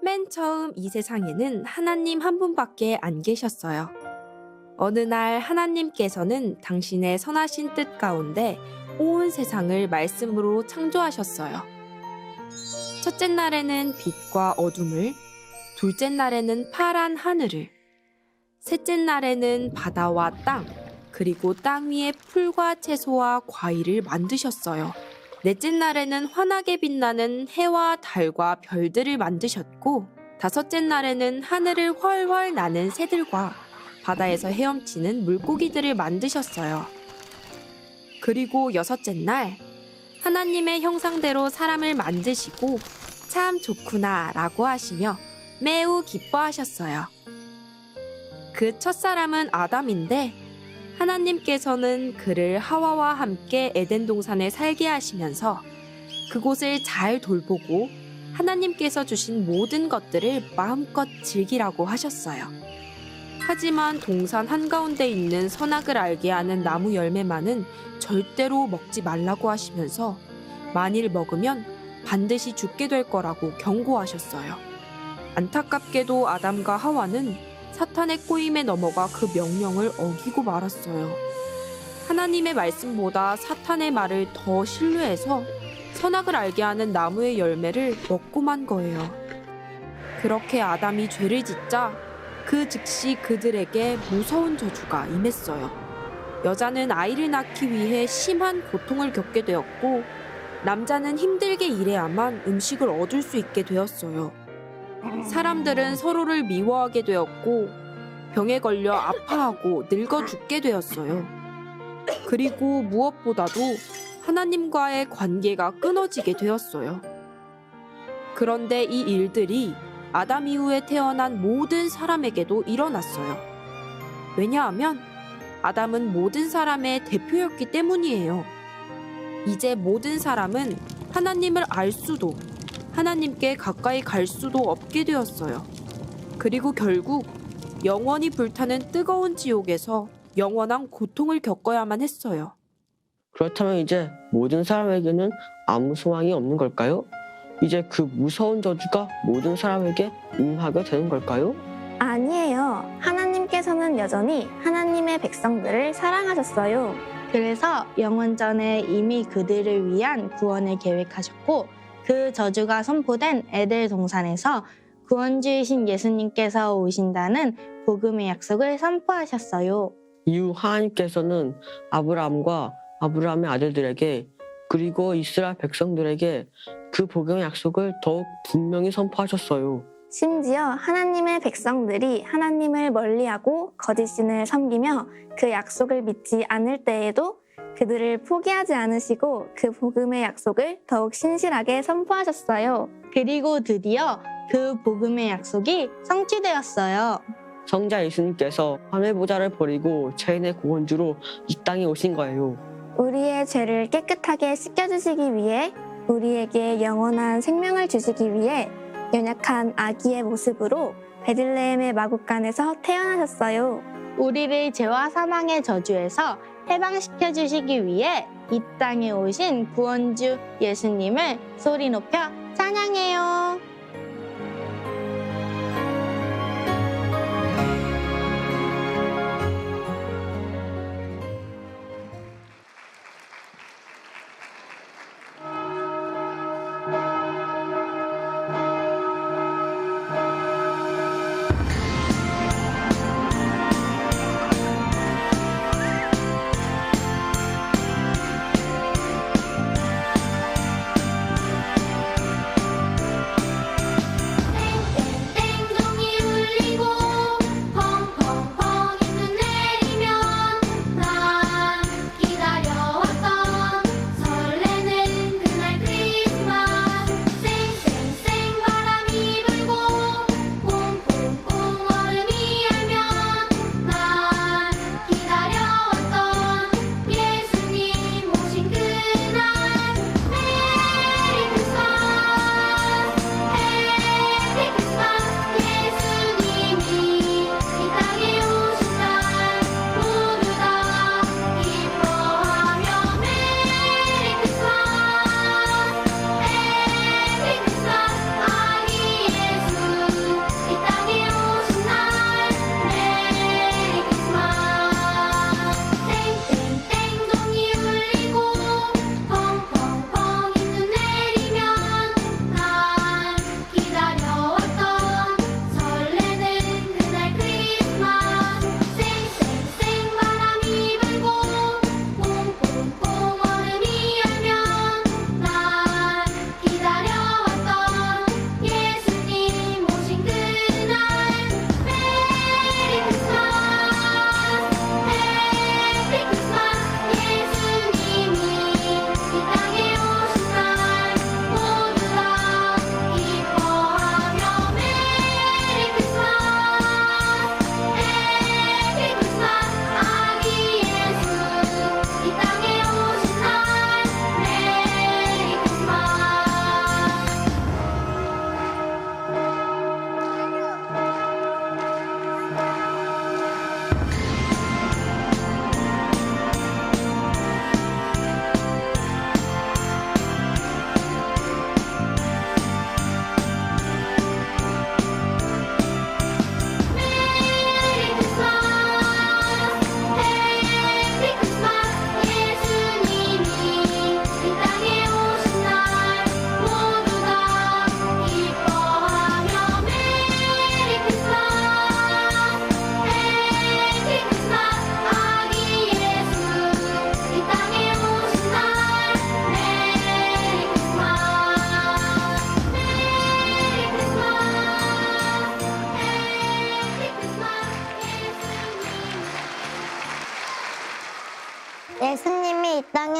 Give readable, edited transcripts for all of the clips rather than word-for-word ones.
맨 처음 이 세상에는 하나님 한 분밖에 안 계셨어요. 어느 날 하나님께서는 당신의 선하신 뜻 가운데 온 세상을 말씀으로 창조하셨어요. 첫째 날에는 빛과 어둠을, 둘째 날에는 파란 하늘을, 셋째 날에는 바다와 땅, 그리고 땅 위에 풀과 채소와 과일을 만드셨어요. 넷째 날에는 환하게 빛나는 해와 달과 별들을 만드셨고, 다섯째 날에는 하늘을 훨훨 나는 새들과 바다에서 헤엄치는 물고기들을 만드셨어요. 그리고 여섯째 날, 하나님의 형상대로 사람을 만드시고 참 좋구나 라고 하시며 매우 기뻐하셨어요. 그 첫사람은 아담인데 하나님께서는 그를 하와와 함께 에덴 동산에 살게 하시면서 그곳을 잘 돌보고 하나님께서 주신 모든 것들을 마음껏 즐기라고 하셨어요. 하지만 동산 한가운데 있는 선악을 알게 하는 나무 열매만은 절대로 먹지 말라고 하시면서 만일 먹으면 반드시 죽게 될 거라고 경고하셨어요. 안타깝게도 아담과 하와는 사탄의 꼬임에 넘어가 그 명령을 어기고 말았어요. 하나님의 말씀보다 사탄의 말을 더 신뢰해서 선악을 알게 하는 나무의 열매를 먹고만 거예요. 그렇게 아담이 죄를 짓자 그 즉시 그들에게 무서운 저주가 임했어요. 여자는 아이를 낳기 위해 심한 고통을 겪게 되었고 남자는 힘들게 일해야만 음식을 얻을 수 있게 되었어요. 사람들은 서로를 미워하게 되었고 병에 걸려 아파하고 늙어 죽게 되었어요. 그리고 무엇보다도 하나님과의 관계가 끊어지게 되었어요. 그런데 이 일들이 아담 이후에 태어난 모든 사람에게도 일어났어요. 왜냐하면 아담은 모든 사람의 대표였기 때문이에요. 이제 모든 사람은 하나님을 알 수도 하나님께 가까이 갈 수도 없게 되었어요. 그리고 결국 영원히 불타는 뜨거운 지옥에서 영원한 고통을 겪어야만 했어요. 그렇다면 이제 모든 사람에게는 아무 소망이 없는 걸까요? 이제 그 무서운 저주가 모든 사람에게 임하게 되는 걸까요? 아니에요. 하나님께서는 여전히 하나님의 백성들을 사랑하셨어요. 그래서 영원전에 이미 그들을 위한 구원을 계획하셨고 그 저주가 선포된 에덴 동산에서 구원주이신 예수님께서 오신다는 복음의 약속을 선포하셨어요. 이후 하나님께서는 아브라함과 아브라함의 아들들에게 그리고 이스라엘 백성들에게 그 복음의 약속을 더욱 분명히 선포하셨어요. 심지어 하나님의 백성들이 하나님을 멀리하고 거짓신을 섬기며 그 약속을 믿지 않을 때에도 그들을 포기하지 않으시고 그 복음의 약속을 더욱 신실하게 선포하셨어요. 그리고 드디어 그 복음의 약속이 성취되었어요. 성자 예수님께서 하늘 보좌를 버리고 죄인의 구원주로 이 땅에 오신 거예요. 우리의 죄를 깨끗하게 씻겨주시기 위해 우리에게 영원한 생명을 주시기 위해 연약한 아기의 모습으로 베들레헴의 마구간에서 태어나셨어요. 우리를 죄와 사망의 저주에서 해방시켜 주시기 위해 이 땅에 오신 구원주 예수님을 소리 높여 찬양해요.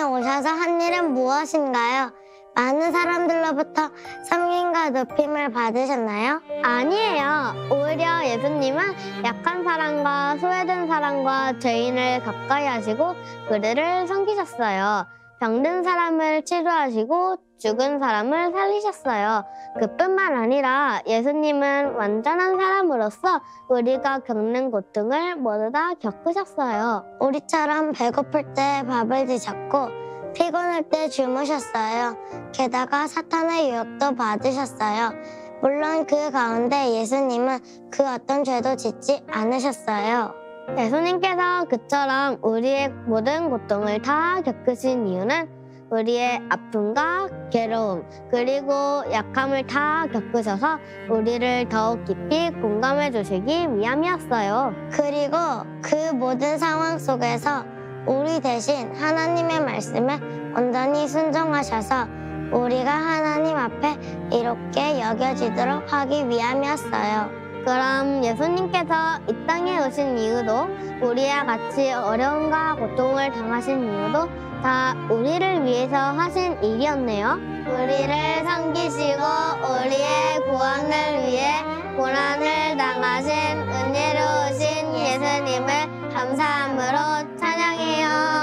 땅에 오셔서 한 일은 무엇인가요? 많은 사람들로부터 섬김과 높임을 받으셨나요? 아니에요. 오히려 예수님은 약한 사람과 소외된 사람과 죄인을 가까이 하시고 그들을 섬기셨어요. 병든 사람을 치료하시고 죽은 사람을 살리셨어요. 그뿐만 아니라 예수님은 완전한 사람으로서 우리가 겪는 고통을 모두 다 겪으셨어요. 우리처럼 배고플 때 밥을 드셨고 피곤할 때 주무셨어요. 게다가 사탄의 유혹도 받으셨어요. 물론 그 가운데 예수님은 그 어떤 죄도 짓지 않으셨어요. 예수님께서 그처럼 우리의 모든 고통을 다 겪으신 이유는 우리의 아픔과 괴로움 그리고 약함을 다 겪으셔서 우리를 더욱 깊이 공감해 주시기 위함이었어요. 그리고 그 모든 상황 속에서 우리 대신 하나님의 말씀에 온전히 순종하셔서 우리가 하나님 앞에 이롭게 여겨지도록 하기 위함이었어요. 그럼 예수님께서 이 땅에 오신 이유도 우리와 같이 어려움과 고통을 당하신 이유도 다 우리를 위해서 하신 일이었네요. 우리를 섬기시고 우리의 구원을 위해 고난을 당하신 은혜로우신 예수님을 감사함으로 찬양해요.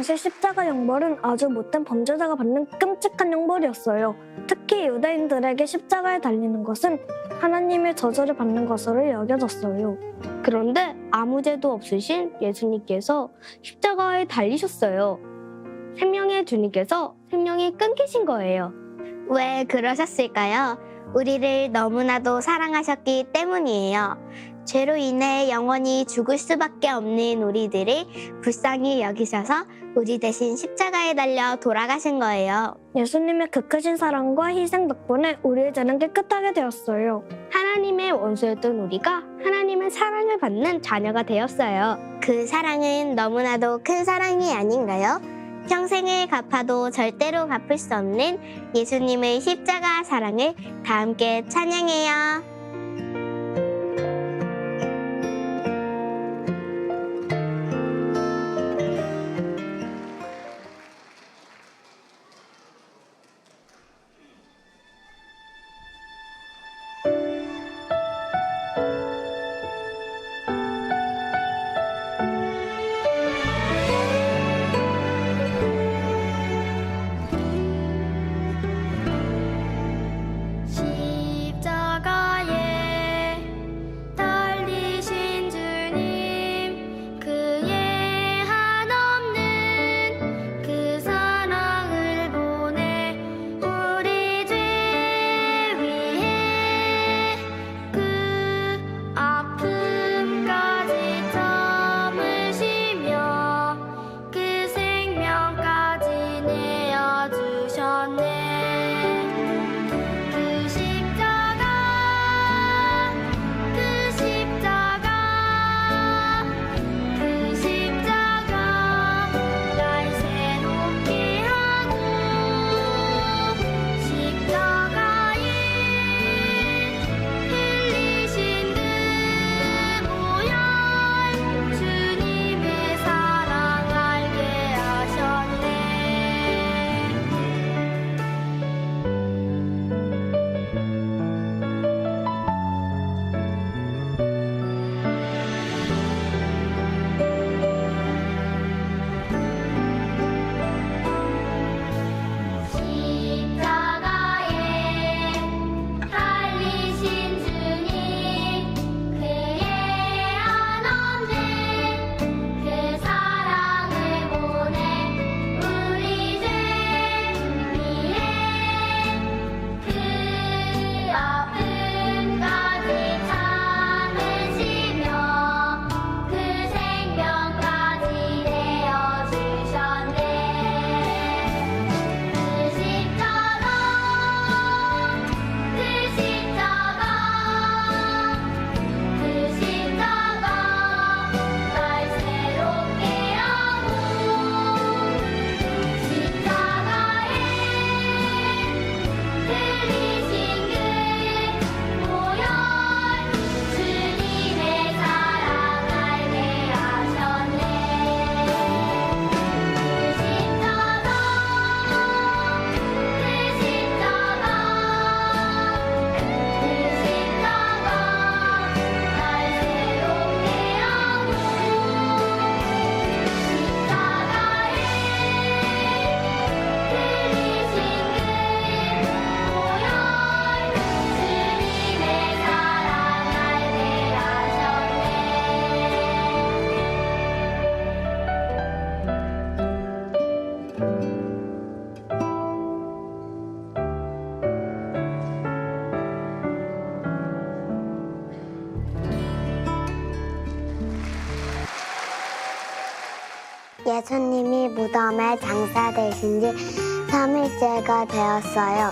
당시 십자가 형벌은 아주 못된 범죄자가 받는 끔찍한 형벌이었어요. 특히 유대인들에게 십자가에 달리는 것은 하나님의 저주를 받는 것으로 여겨졌어요. 그런데 아무 죄도 없으신 예수님께서 십자가에 달리셨어요. 생명의 주님께서 생명이 끊기신 거예요. 왜 그러셨을까요? 우리를 너무나도 사랑하셨기 때문이에요. 죄로 인해 영원히 죽을 수밖에 없는 우리들을 불쌍히 여기셔서 우리 대신 십자가에 달려 돌아가신 거예요. 예수님의 그 크신 사랑과 희생 덕분에 우리의 죄는 깨끗하게 되었어요. 하나님의 원수였던 우리가 하나님의 사랑을 받는 자녀가 되었어요. 그 사랑은 너무나도 큰 사랑이 아닌가요? 평생을 갚아도 절대로 갚을 수 없는 예수님의 십자가 사랑을 다 함께 찬양해요. 십자가에 달리신 주님, 그의 한없는 그 사랑을 보내 우리 죄 위해 그 아픔까지 참으시며 그 생명까지 내어주셨네. 그 십자가, 그 십자가, 그 십자가 날 새롭게 하고 십자가에 흘리신 그 보혈 주님의 사랑 알게 하셨네. 십자가에 달리신 주님, 그의 한없는 그 사랑을 보내 우리 죄 위해 그 아픔까지 참으시며 그 생명까지 내어주셨네. 그 십자가, 그 십자가, 그 십자가 날 새롭게 하고 십자가에 흘리신 그 보혈 주님의 사랑 알게 하셨네. 그 십자가, 그 십자가, 그 십자가 날 새롭게 하고 십자가에 흘리신 그 보혈 주님의 사랑 알게 예수님이 무덤에 장사되신 지 3일째가 되었어요.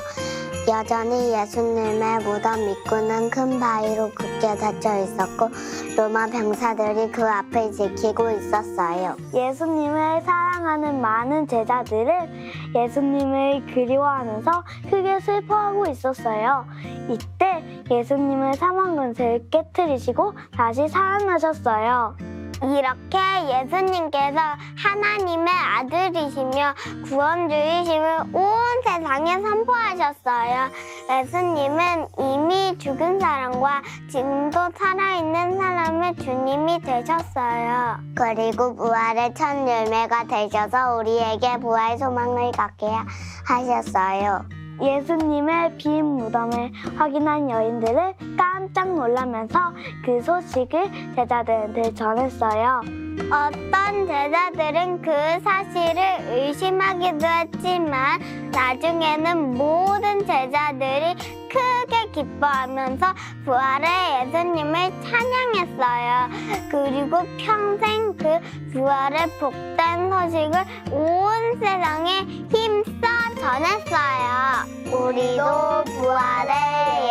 여전히 예수님의 무덤 입구는 큰 바위로 굳게 닫혀 있었고 로마 병사들이 그 앞을 지키고 있었어요. 예수님을 사랑하는 많은 제자들은 예수님을 그리워하면서 크게 슬퍼하고 있었어요. 이때 예수님은 사망 권세를 깨뜨리시고 다시 살아나셨어요. 이렇게 예수님께서 하나님의 아들이시며 구원주이심을 온 세상에 선포하셨어요. 예수님은 이미 죽은 사람과 지금도 살아있는 사람의 주님이 되셨어요. 그리고 부활의 첫 열매가 되셔서 우리에게 부활 소망을 갖게 하셨어요. 예수님의 빈 무덤을 확인한 여인들은 깜짝 놀라면서 그 소식을 제자들한테 전했어요. 어떤 제자들은 그 사실을 의심하기도 했지만 나중에는 모든 제자들이 크게 기뻐하면서 부활의 예수님을 찬양했어요. 그리고 평생 그 부활의 복된 소식을 온 세상에 힘써 전했어요. 우리도 부활의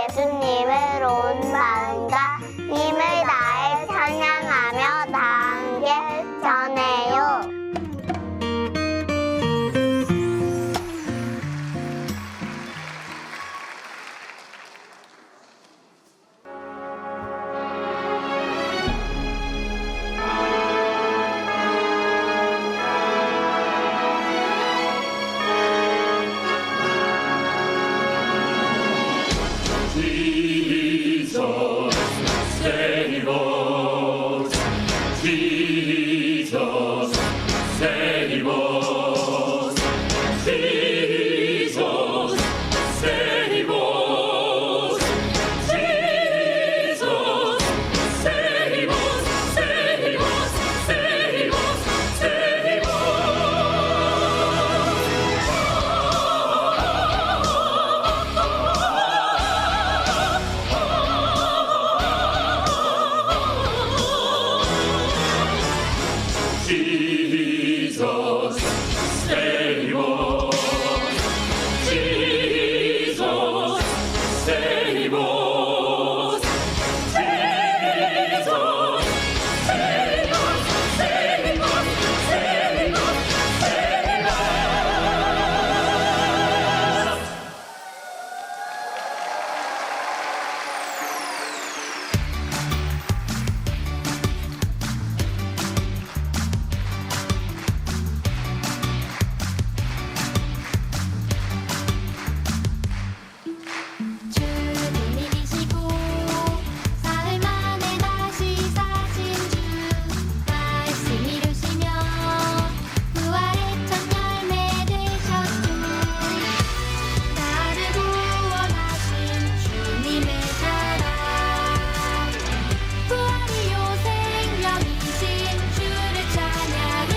예수님을 온 마음과 힘을 다해 찬양하며 다 함께 전해요. 주님이 계시고 사흘 만에 다시 사신 주 말씀 이루시며 부활의 첫 열매 되셨주 나를 구원하신 주님의 사랑 부활이요 생명이신 주를 찬양해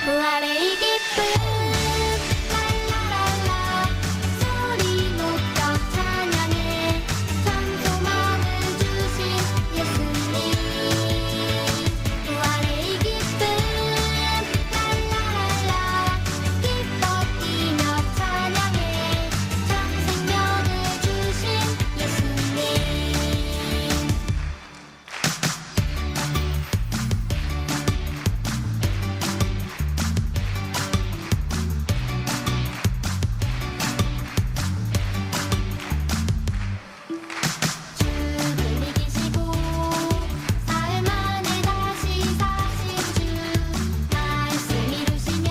부활의 이 기쁨 랄라랄라 소리 높여 찬양해 참 소망을 주신 예수님 부활의 이 기쁨 랄라랄라 기뻐 뛰며 찬양해 참 생명을 주신 예수님 주님이 계시고 사흘 만에 다시 사신 주 말씀 이루시며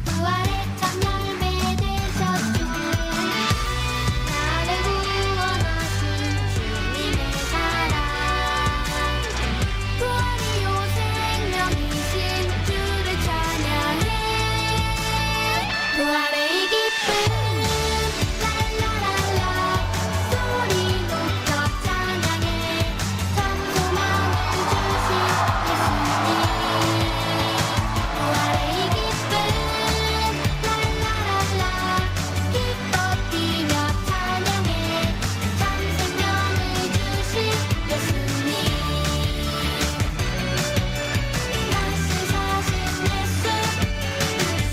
부활의 첫 열매 되셨주 나를 구원하신 주님의 사랑 부활이요 생명이신 주를 찬양해 부활의 이 기쁨 랄라랄라 소리 높여 찬양해 참 소망을 주신 예수님 부활의 이 기쁨 랄라랄라 기뻐 뛰며 찬양해 참 생명을 주신 예수님 다시 사신 예수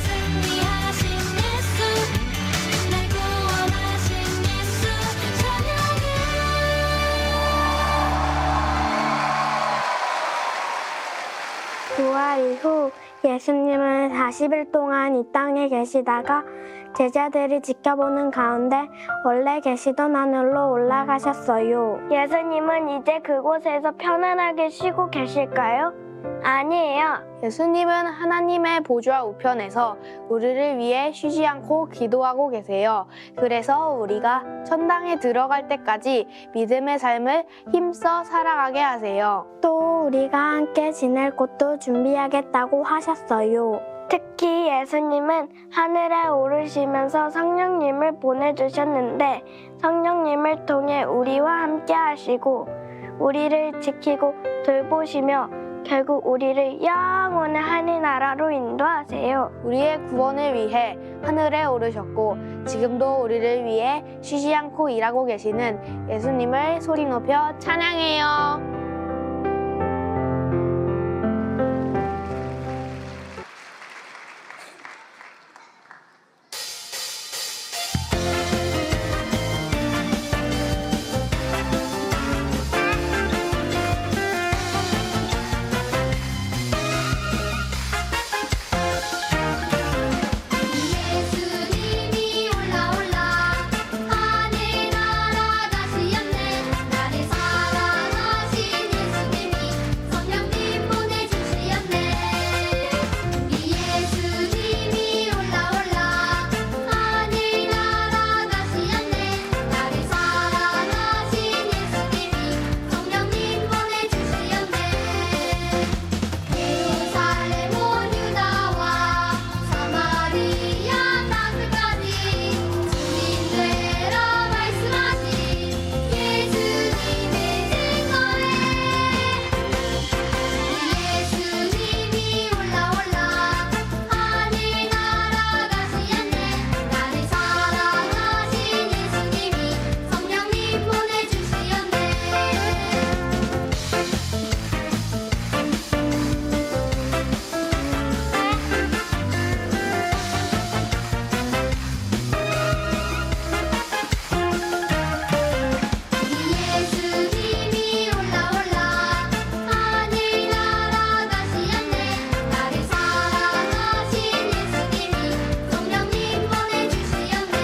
승리하신 예수 날 구원하신 예수 찬양해 부활 이후 예수님은 40일 동안 이 땅에 계시다가 제자들이 지켜보는 가운데 원래 계시던 하늘로 올라가셨어요. 예수님은 이제 그곳에서 편안하게 쉬고 계실까요? 아니에요. 예수님은 하나님의 보좌 우편에서 우리를 위해 쉬지 않고 기도하고 계세요. 그래서 우리가 천당에 들어갈 때까지 믿음의 삶을 힘써 살아가게 하세요. 또 우리가 함께 지낼 곳도 준비하겠다고 하셨어요. 특히 예수님은 하늘에 오르시면서 성령님을 보내주셨는데 성령님을 통해 우리와 함께 하시고 우리를 지키고 돌보시며 결국 우리를 영원의 하늘나라로 인도하세요. 우리의 구원을 위해 하늘에 오르셨고 지금도 우리를 위해 쉬지 않고 일하고 계시는 예수님을 소리 높여 찬양해요. 예수님이 올라 하늘나라 가시었네. 나를 사랑하신 예수님이 성령님 보내주시었네. 우리 예수님이 올라 하늘나라 가시었네. 나를 사랑하신 예수님이 성령님 보내주시었네. 예루살렘 온 유다와 사마리아 땅끝까지 주님 되라 말씀하신 예수님의 증거에 예수님이 올라 하늘나라 가시었네. 나를 사랑하신 예수님이 성령님 보내주시었네. 예수님이 올라 하늘나라 가시었네. 나를 사랑하신 예수님이 성령님 보내주시었네.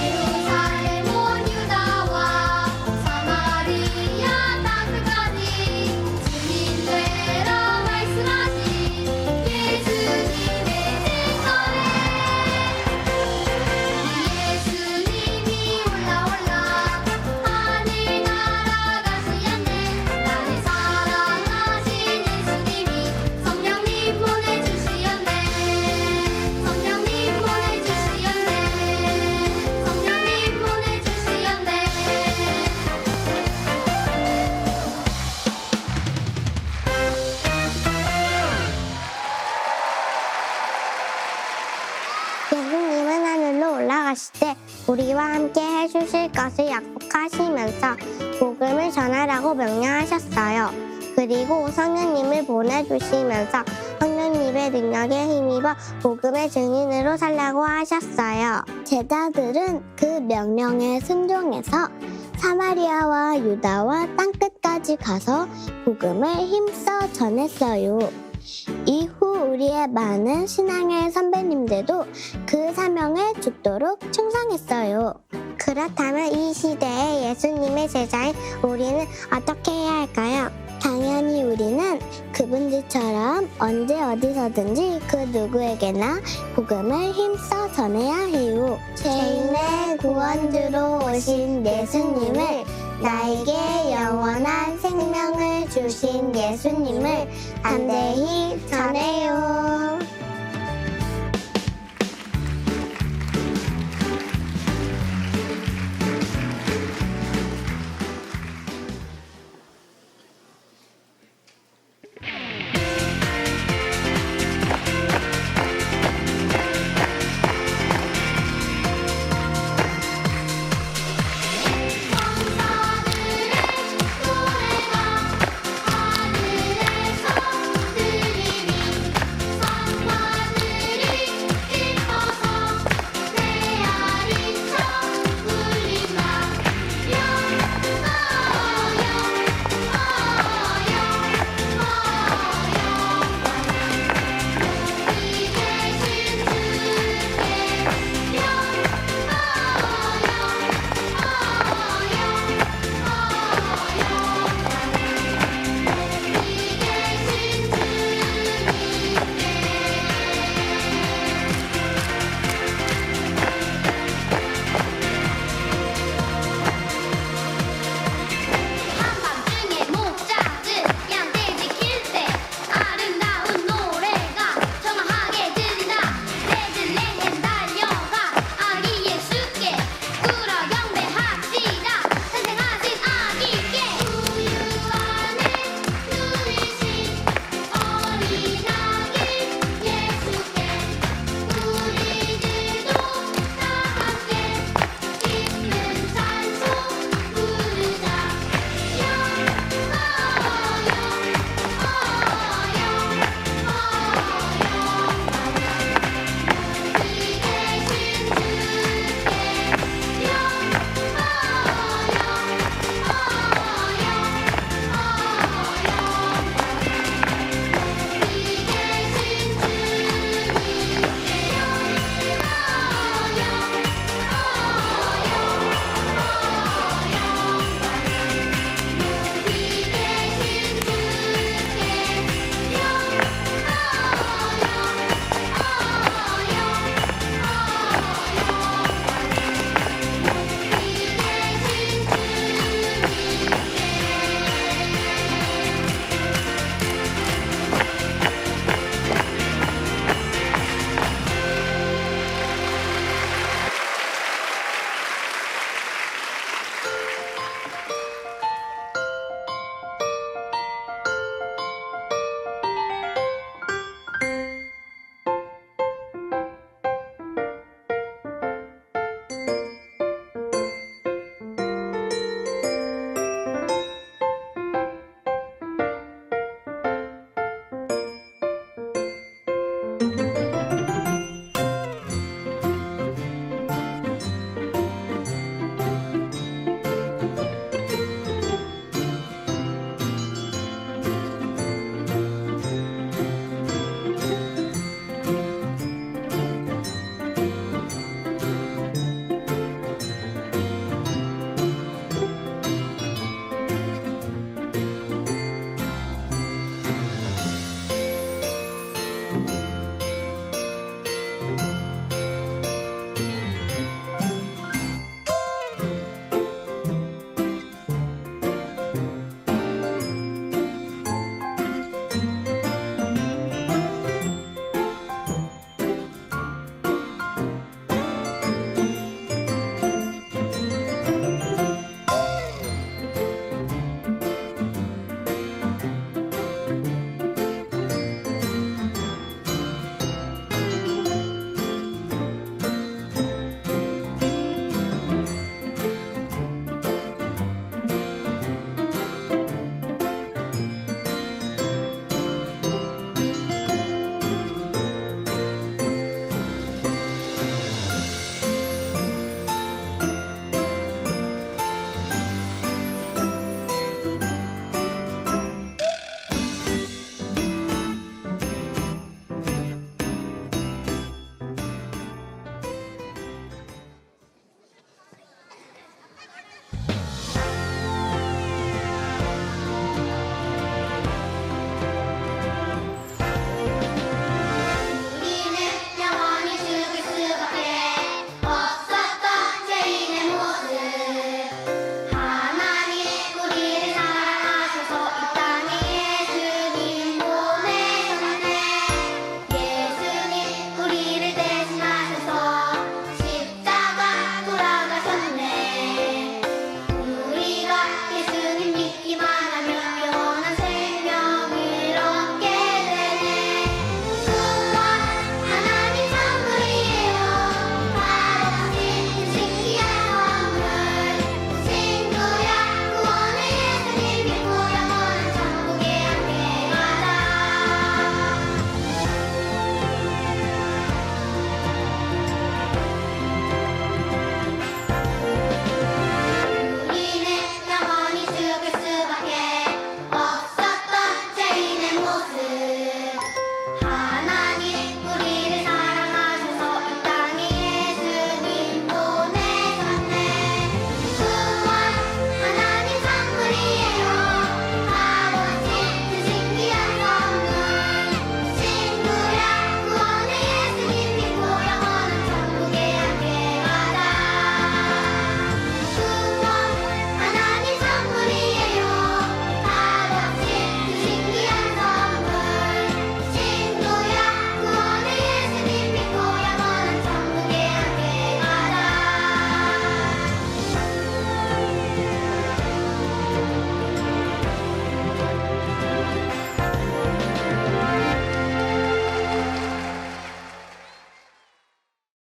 예루살렘 온 유다와 사마리아 땅끝까지 주님 되라 말씀하신 예수님의 증거에 예수님이 올라 하늘나라 가시었네. 나를 사랑하신 예수님이 성령님 보내주시었네. 성령님 보내주시었네. 성령님 보내주시었네. 예수님은 하늘로 올라가실 때 우리와 함께 해주실 것을 약속하시면서 복음을 전하라고 명령하셨어요. 그리고 성령님을 보내주시면서 성령님의 능력에 힘입어 복음의 증인으로 살라고 하셨어요. 제자들은 그 명령에 순종해서 사마리아와 유다와 땅끝까지 가서 복음을 힘써 전했어요. 이후 우리의 많은 신앙의 선배님들도 그 사명을 죽도록 충성했어요. 그렇다면 이 시대에 예수님의 제자인 우리는 어떻게 해야 할까요? 당연히 우리는 그분들처럼 언제 어디서든지 그 누구에게나 복음을 힘써 전해야 해요. 죄인의 구원주로 오신 예수님을, 나에게 영원한 생명을 주신 예수님을 담대히 전해요.